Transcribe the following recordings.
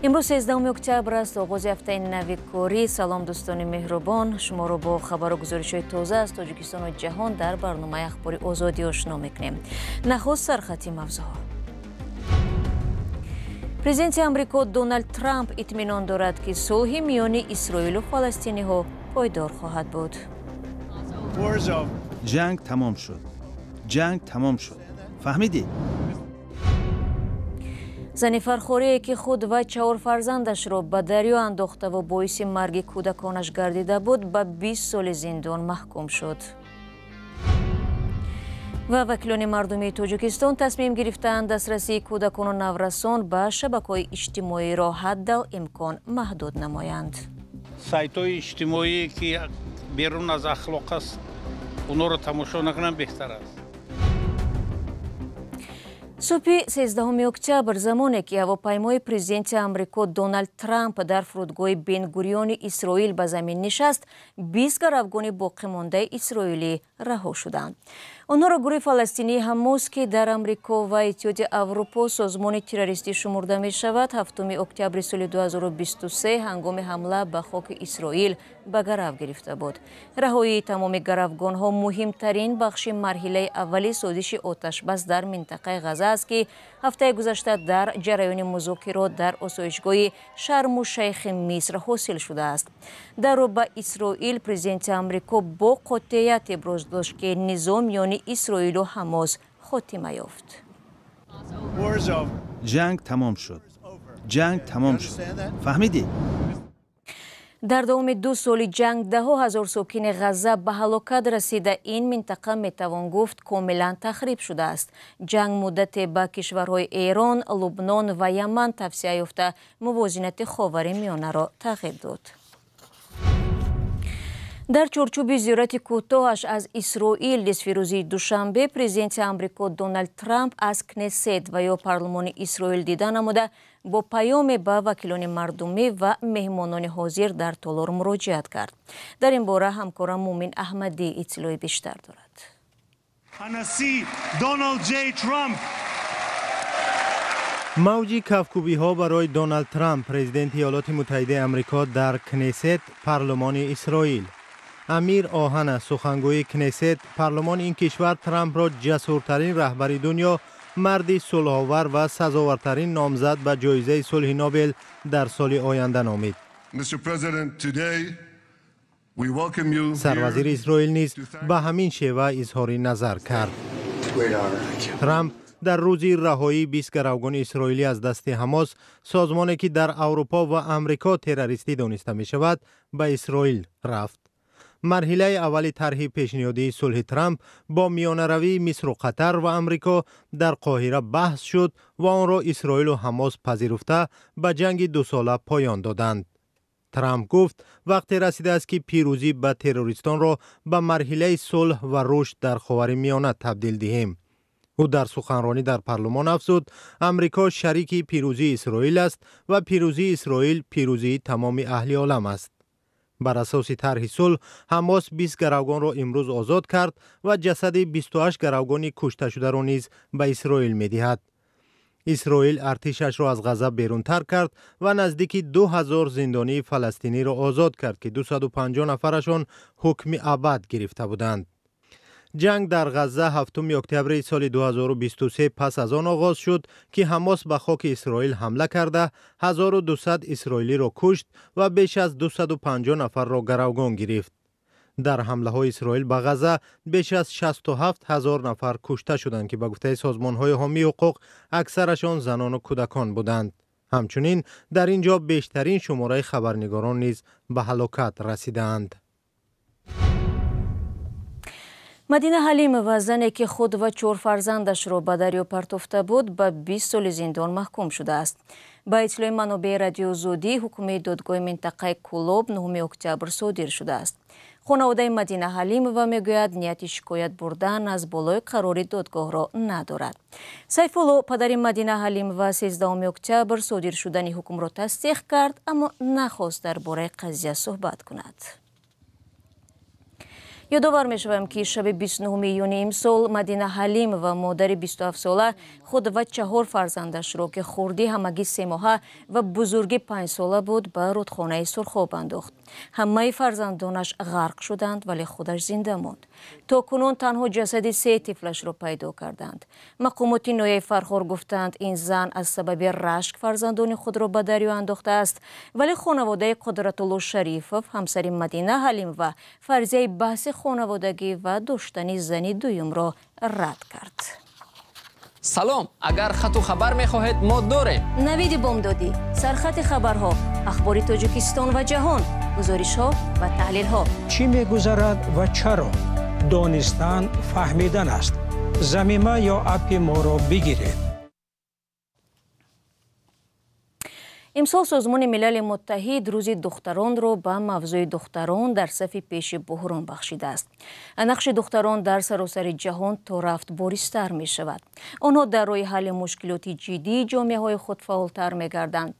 امروز 13 اکتبر است، آغاز هفته نوکاری. سلام دوستان مهربان، شما را با خبر و گزارش‌های تازه از تاجیکستان و جهان در برنامه اخباری آزادی آشنا می‌کنیم. نخست سرخط موضوعها. پرزیدنت آمریکا دونالد ترامپ اطمینان دارد که صلح میان اسرائیل و فلسطینی‌ها پایدار خواهد بود. جنگ تمام شد. جنگ تمام شد. فهمیدی؟ زن فرخوری که خود و 4 فرزندش را به دریا انداخته و باعث مرگ کودکانش گردیده بود به 20 سال زندان محکوم شد. و وکیلان مردمی تاجیکستان تصمیم گرفتند دسترسی کودکان و نورسان به شبکه‌های اجتماعی را حدالامکان محدود نمایند. سایت‌های اجتماعی که بیرون از اخلاق است، اونها را تماشا نکنم بهتر است. صبح 13 اکتبر زمانی که هواپیمای پرزیدنت آمریکا دونالد ترامپ در فرودگاه بن گوریون اسرائیل به زمین نشست، 20 گروگان باقی مانده اسرائیلی رها شدند. آنها را گروه فلسطینی حماس که در آمریکا و اتحادیه اروپا سازمان تروریستی شمرده می شود، 7 اکتبر سال 2023 هنگام حمله به خاک اسرائیل به گرو گرفته بود. رهایی تمام گروگان ها مهمترین بخش مرحله اولی سازش آتش بس در منطقه غزه است که هفته گذشته در جریان مذاکرات در آسایشگاه شرم الشیخ مصر حاصل شده است. در رو به اسرائیل پرزیدنت آمریکا با قاطعیت ابراز داشت که نظام میان اسرائیل و حماس خاتمه یافت. جنگ تمام شد. جنگ تمام شد. فهمیدی؟ در دوام 2 سال جنگ 10,000 ساکن غزه به هلاکت رسیده. این منطقه میتوان گفت کاملا تخریب شده است. جنگ مدت به کشورهای ایران، لبنان و یمن توسعه یافته موازنه خاورمیانه را تغییر داد. در چارچوب زیارت کوتاهش از اسرائیل نصف روزی دوشنبه، پرزیدنت آمریکا دونالد ترامپ از کنست و یا پارلمان اسرائیل دیدن نموده با پیام به وکیلان مردمی و مهمانان حاضر در تالار مراجعت کرد. در این باره همکارم مومن احمدی اطلاع بیشتر دارد. انسی دونالد جی ترامپ. موج کفکوبی ها برای دونالد ترامپ پرزیدنت ایالات متحده آمریکا در کنست پارلمان اسرائیل. امیر آهن سخنگوی کنست پارلمان این کشور ترامپ را جسورترین رهبر دنیا، مردی صلح‌آور و سزاوارترین نامزد به جایزه صلح نوبل در سال آینده نامید. سروزیر اسرائیل نیز به همین شیوه اظهار نظر کرد. ترامپ در روز رهایی 20 گروگان اسرائیلی از دست حماس، سازمانی که در اروپا و امریکا تروریستی دانسته می شود، به اسرائیل رفت. مرحله اول طرح پیشنهادی صلح ترامپ با میانه‌روی مصر و قطر و امریکا در قاهره بحث شد و آن را اسرائیل و حماس پذیرفته به جنگ 2 ساله پایان دادند. ترامپ گفت وقتی رسیده است که پیروزی به تروریستان را به مرحله صلح و رشد در خاورمیانه تبدیل دهیم. او در سخنرانی در پارلمان افزود امریکا شریک پیروزی اسرائیل است و پیروزی اسرائیل پیروزی تمام اهل عالم است. بر اساس طرح صلح، حماس 20 گروگان را امروز آزاد کرد و جسد 28 گروگان کشته شده را نیز به اسرائیل می دهد. اسرائیل ارتشش را از غزه بیرون تر کرد و نزدیک 2000 زندانی فلسطینی را آزاد کرد که 250 نفرشان حکم ابد گرفته بودند. جنگ در غزه 7 اکتبر سال 2023 پس از آن آغاز شد که حماس به خاک اسرائیل حمله کرده 1200 اسرائیلی را کشت و بیش از 250 نفر را گروگان گرفت. در حمله های اسرائیل به غزه بیش از 67,000 نفر کشته شدند که به گفته سازمان های حامی حقوق اکثرشان زنان و کودکان بودند. همچنین در اینجا بیشترین شماره خبرنگاران نیز به هلاکت رسیدند. مدینه حلیم و زنی که خود و 4 فرزندش را به دریا پرتافته بود به 20 سال زندان محکوم شده است. با اطلاع منابع رادیو زودی، حکم دادگاه منطقه کولوب 9 اکتبر صادر شده است. خانواده مدینه حلیم و میگوید نیت شکایت بردن از بالای قرار دادگاه را ندارد. سیف الله پدر مدینه حلیم و 13 اکتبر صادر شدن حکم را تصدیق کرد، اما نخواست درباره قضیه صحبت کند. یادآور می‌شوم که شب 29 ایون امسال مدینه حلیم و مادر 27 ساله خود و 4 فرزندش را که خردی همگی 3 ماهه و بزرگی 5 ساله بود به رودخانه سرخاب انداخت. همه فرزندانش غرق شدند ولی خودش زنده ماند. تا کنون تنها جسد 3 طفلش را پیدا کردند. مقامات ناحیه فرخار گفتند این زن از سبب رشک فرزندان خود را به دریا انداخته است، ولی خانواده قدرت‌الله شریفов همسر مدینه حلیم و فرضیه بحث خانوادگی و داشتن زنی دویم را رد کرد. سلام، اگر خط و خبر می‌خواهید ما داریم. نوید بامدادی، سرخط خبرها، اخبار تاجیکستان و جهان، گزارش‌ها و تحلیل‌ها. چی می‌گذرد و چرا؟ دانستن فهمیدن است. زمینه یا اپ ما را بگیرید. امسال سازمان ملل متحد روز دختران را به موضوع دختران در صف پیش بحران بخشیده است. نقش دختران در سراسر جهان تا رفت باریزتر می شود. آنها در راه حل مشکلات جدی جامعه های خود فعالتر می گردند.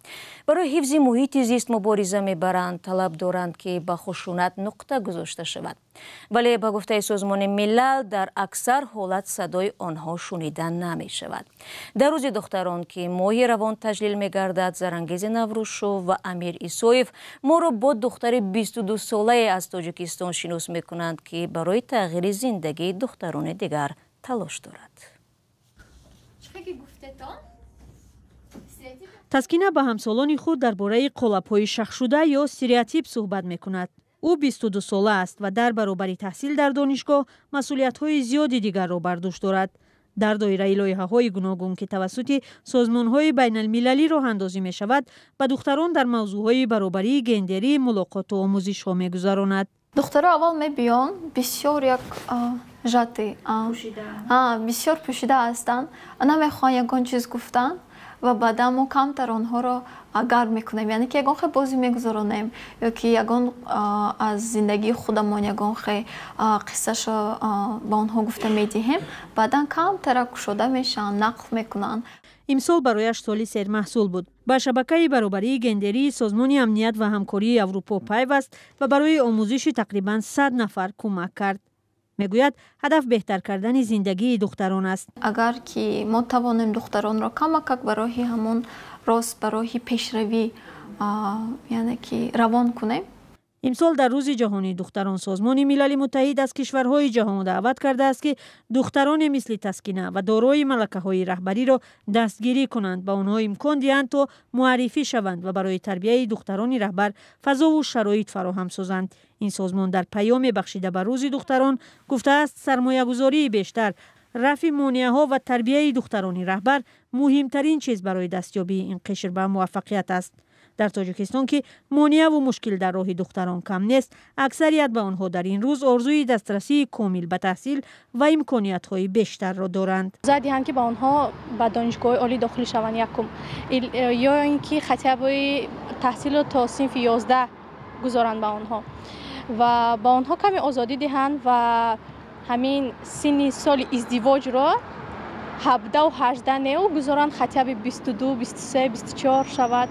برای حفظ محیط زیست مبارزه می برند، طلب دارند که به خشونت نقطه گذاشته شود. ولی به گفته سازمان ملل در اکثر حالت صدای آنها شنیده نمی شود. در روز دختران که ماه روان تجلیل می گردد، زرانگیز نوروشو و امیر ایسویف ما را با دختر 22 ساله از تاجیکستان شناس می کنند که برای تغییر زندگی دختران دیگر تلاش دارد. تسکینه با همسالان خود درباره قالب‌های شخص شده یا استریوتیپ صحبت می کند. او 22 ساله است و در برابر تحصیل در دانشگاه مسئولیت‌های زیادی دیگر را بر دوش دارد. در دایره لایحه‌های گوناگون که توسط سازمان‌های بین‌المللی راه اندازی می‌شود، به دختران در موضوع‌های برابری گندری ملاقات و آموزش‌ها می‌گذراند. دخترها اول می‌بیان بسیار یک ژاتی بسیار پوشیده هستند. نمی‌خوان یگان چیز گفتن و بعدا ما کمتر آنها را گرم میکنیم، یعنی که یگان خیلی بازی میگذارانیم یا که یگان از زندگی خودمان یگان خیلی قصهش با آنها گفته میدهیم، بعدا کمتر کشوده میشن، نقل میکنن. امسال برایش سالی سرمحصول بود. با شبکه برابری گندری سازمان امنیت و همکاری اروپا پیوست و برای آموزش تقریبا 100 نفر کمک کرد. میگوید هدف بهتر کردن زندگی دختران است. اگر که ما توانیم دختران را کمک برای همون راست برای پیشروی یعنی که روان کنیم. امسال در روز جهانی دختران سازمان ملل متحد از کشورهای جهان دعوت کرده است که دختران مثل تسکینه و دارای ملکه‌های رهبری را دستگیری کنند، با آنها امکان دهند تا معرفی شوند و برای تربیت دختران رهبر فضا و شرایط فراهم سازند. این سازمان در پیام بخشیده به روز دختران گفته است سرمایه‌گذاری بیشتر، رفع مانع‌ها و تربیت دختران رهبر مهمترین چیز برای دستیابی این قشر به موفقیت است. در تاجیکستان که مانع و مشکل در راه دختران کم نیست، اکثریت به آنها در این روز آرزوی دسترسی کامل به تحصیل و امکانیت‌های بیشتر را دارند. زیادی که با آنها به دانشگاه عالی داخل شوند یا اینکه خطیبای تحصیل تا صنف 11 گذارند به آنها و با آنها کمی آزادی دهند و همین سن سال ازدواج را 17 و 18 نیو گذارند، خطیب 22 23 24 شود.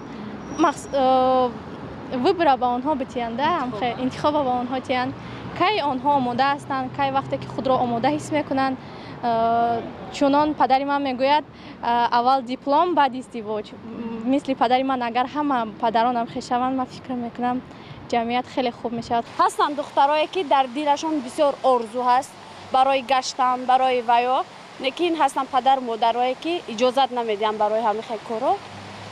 وبره با آنها بتیانده هم انتخاب با آنها تیان کی آنها آماده هستند، کی وقتی که خود را آماده حس میکنند. چونان پدری من میگوید اول دیپلم بعد ازدواج. مثل پدری من اگر همه پدرانم خشوند، من فکر میکنم جمعیت خیلی خوب میشود. هستند دخترایی که در دلشون بسیار آرزو هست برای گشتن، برای ویا، لیکن هستند پدر مادرایی که اجازت نمیدن برای همین کارا.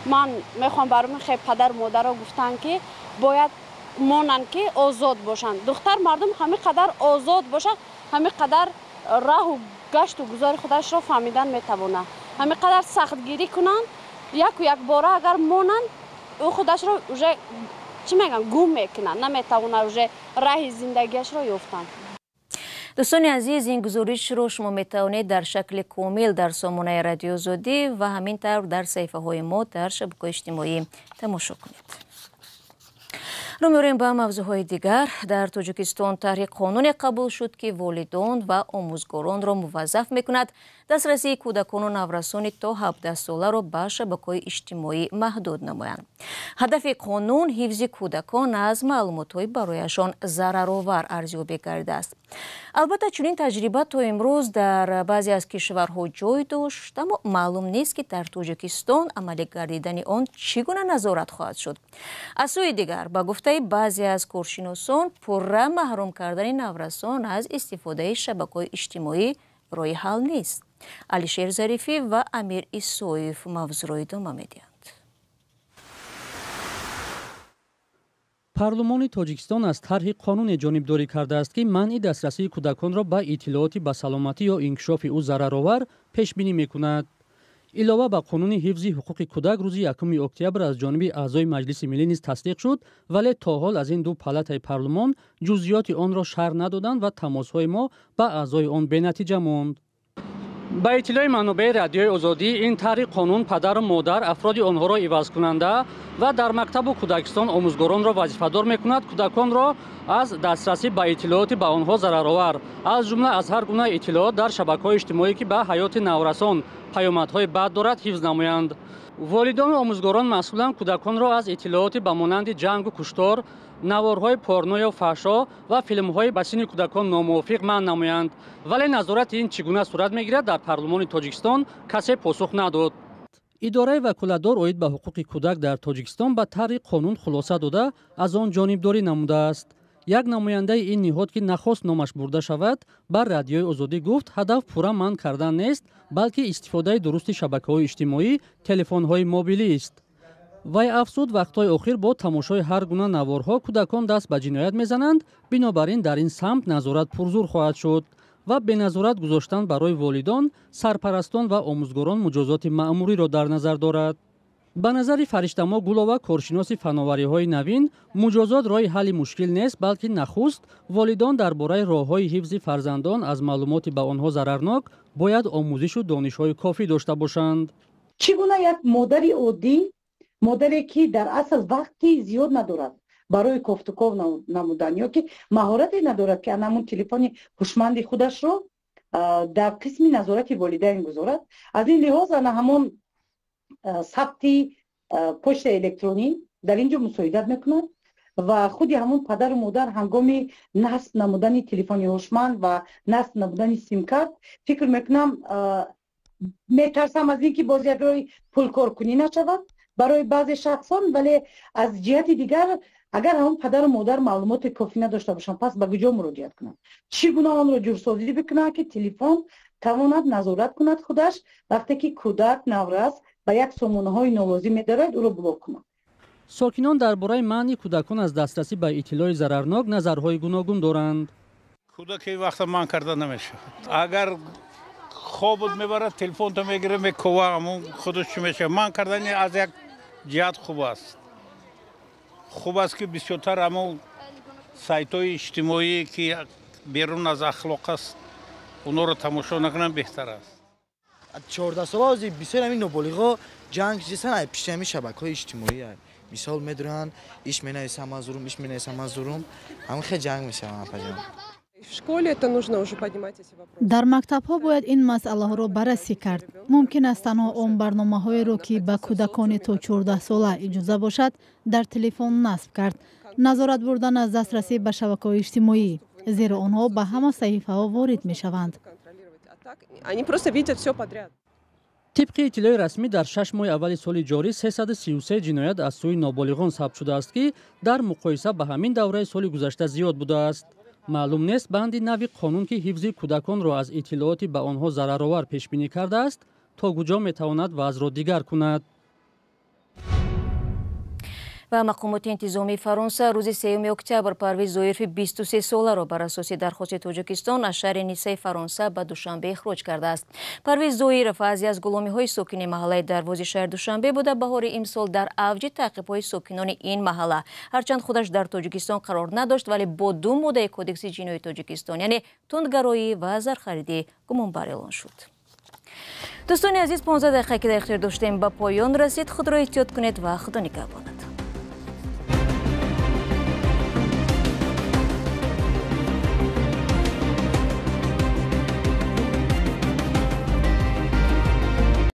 من میخوام برای خیلی پدر مادرها گفتن که باید مانن که آزاد باشن. دختر مردم همین قدر آزاد باشه، همین قدر راه و گشت و گذار خودش را فهمیدن میتونه. همین قدر سخت گیری کنن، یک باره اگر مانن او خودش را چی میگن گم میکنن، نمیتونه راه زندگیش را یافتن. دوستان عزیز، این گزارش رو شما میتوانید در شکل کامل در سامانه رادیو آزادی و همینطور در صفحه های ما در شبکه‌های اجتماعی تماشا کنید. رو می‌ریم به موضوعهای دیگر. در تاجیکستان طرح قانون قبول شد که والدان و آموزگاران را موظف می‌کند دسترسی کودکان و نورسان تا 17 ساله را به شبکه‌های اجتماعی محدود نمایند. هدف قانون حفظ کودکان از معلومات‌های برایشان ضررآور ارزیابی کرده است. албатта чунин таҷриба то имрӯз дар баъзе аз кишварҳо ҷой дошт, аммо маълум нест ки дар Тоҷикистон амалӣ гардидани он чӣ гуна назорат хоҳад шуд. аз сӯи дигар ба гуфтаи баъзе аз коршиносон пурра маҳрум кардани наврасон аз истифодаи шабакаҳои иҷтимоӣ роҳи ҳал нест. алишер зарифӣ ва амир исоев мавзӯъро идома медиҳанд. парлумони тоҷикистон аз тарҳи қонуне ҷонибдорӣ кардааст ки манъи дастрасии кӯдаконро ба иттилооти ба саломатӣ ё инкишофи ӯ зараровар пешбинӣ мекунад. илова ба қонуни ҳифзи ҳуқуқи кӯдак рӯзи 1 октябр аз ҷониби аъзои маҷлиси миллӣ низ тасдиқ шуд, вале то ҳол аз ин ду палатаи парлумон ҷузъиёти онро шарҳ надоданд ва тамосҳои мо ба аъзои он бенатиҷа монд. ба иттилои манобаи радиои озодӣ, ин тарҳи қонун падару модар афроди онҳоро ивазкунанда ва дар мактабу кӯдакистон омӯзгоронро вазифадор мекунад кӯдаконро аз дастрасӣ ба иттилооти ба онҳо зараровар, аз ҷумла аз ҳар гуна иттилоот дар шабакаҳои иҷтимоӣ ки ба ҳаёти наврасон паёмадҳои бад дорад ҳифз намоянд. волидону омӯзгорон масъуланд кӯдаконро аз иттилооти ба монанди ҷангу куштор, наворҳои порно ё фаҳшо ва филмҳои ба синни кӯдакон номувофиқ манъ намоянд. вале назорати ин чӣ гуна сурат мегирад, дар парлумони Тоҷикистон касе посух надод. идораи ваколатдор оид ба ҳуқуқи кӯдак дар Тоҷикистон ба тарҳи қонун хулоса дода аз он ҷонибдорӣ намудааст. як намояндаи ин ниҳод ки нахост номаш бурда шавад, бар радиои озодӣ гуфт ҳадаф пурра манъ кардан нест, балки истифодаи дурусти шабакаҳои иҷтимоӣ, телефонҳои мобилист. вай афзуд, вақтҳои охир бо тамошои ҳар гуна наворҳо кӯдакон даст ба ҷиноят мезананд, бинобар ин дар ин самт назорат пурзур хоҳад шуд ва беназорат гузоштан барои волидон, сарпарастон ва омӯзгорон муҷозоти маъмуриро дар назар дорад. ба назари фариштамо Гулова, коршиноси фановариҳои навин, муҷозот роҳи ҳалли мушкил нест, балки нахуст волидон дар бораи роҳҳои ҳифзи фарзандон аз маълумоти ба онҳо зарарнок бояд омӯзишу донишҳои кофӣ дошта бошанд. чӣ гуна як модари оддӣ, модаре ки дар асл вақти зиёд надорад барои кофтуков намудан ё ки маҳорате надорад ки анамун телефони ҳушманди худашро дар қисми назорати волидайн гузорад. аз ин лиҳоз ана ҳамон сабти почта электронӣ дар ин ҷо мусоидат мекунад ва худи ҳамон падару модар ҳангоми насб намудани телефони ҳушманд ва насб намудани симкарт фикр мекунам метарсам аз ин ки боз як роҳи пулкоркунӣ нашавад барои баъзе шахсон, вале аз ҷиҳати дигар агар ҳамон падару модар маълумоти кофӣ надошта бошанд, пас ба куҷо муроҷиат кунанд? чӣ гуна онро ҷурсозӣ бикунанд ки телефон тавонад назорат кунад худаш вақте ки кӯдак наврас ба як сомонаҳои нолозим медорад, ӯро блок кунад. сокинон дар бораи маъни кӯдакон аз дастрасӣ ба иттилои зарарнок назарҳои гуногун доранд. кӯдаки вақта манъ карда намешавад. агар хобот мебарад, телефонто мегирад, мекова, ҳамон худаш чӣ мешавад. манъ кардани аз як ҷиҳат хуб аст. хуб аст ки бисёртар ҳамон сайтҳои иҷтимоӣ ки берун аз ахлоқ аст, онҳоро тамошо накунанд беҳтар аст. 14 сола бисёр ҳамин ноболиғо ҷанг чизан пишти ҳамин шабакаҳои иҷтимоӣ мисол медуранд иш менависам аз зурум, иш менависам аз зурум, ҳамин хеле ҷанг мешаванд апаҷон. дар мактабҳо бояд ин масъалаҳоро баррасӣ кард. мумкин аст танҳо он барномаҳоеро ки ба кӯдакони то 14 сола иҷоза бошад дар телефон насб кард. назорат бурдан аз дастрасӣ ба шабакаҳои иҷтимоӣ, зеро онҳо ба ҳама саҳифаҳо ворид мешаванд. тибқи иттилои расмӣ дар 6 моҳи аввали соли ҷорӣ 333 ҷиноят аз сӯи ноболиғон сабт шудааст ки дар муқоиса ба ҳамин давраи соли гузашта зиёд будааст. маълум нест банди нави қонун ки ҳифзи кӯдаконро аз иттилооти ба онҳо зараровар пешбинӣ кардааст, то куҷо метавонад вазъро дигар кунад. ва мақомоти интизомии Фаронса рӯзи 3 октябр Парвиз Зоирфи 23 соларо бар асоси дархости Тоҷикистон аз шаҳри Нисаи Фаронса ба Душанбе ихроҷ кардааст. Парвиз Зоиров аз аз гуломиҳои сокини маҳаллаи Дарвози шаҳри Душанбе буда баҳори имсол дар авҷи таъқибҳои сокинони ин маҳалла. ҳарчанд худаш дар Тоҷикистон қарор надошт, вале бо ду моддаи кодекси ҷиноии Тоҷикистон, яъне тундгароӣ ва зархаридӣ гумонбар эълон шуд. дӯстони азиз, 15 дақиқа ки дар ихтиёр доштем ба поён расид. худро эҳтиёт кунед ва худо нигаҳбон.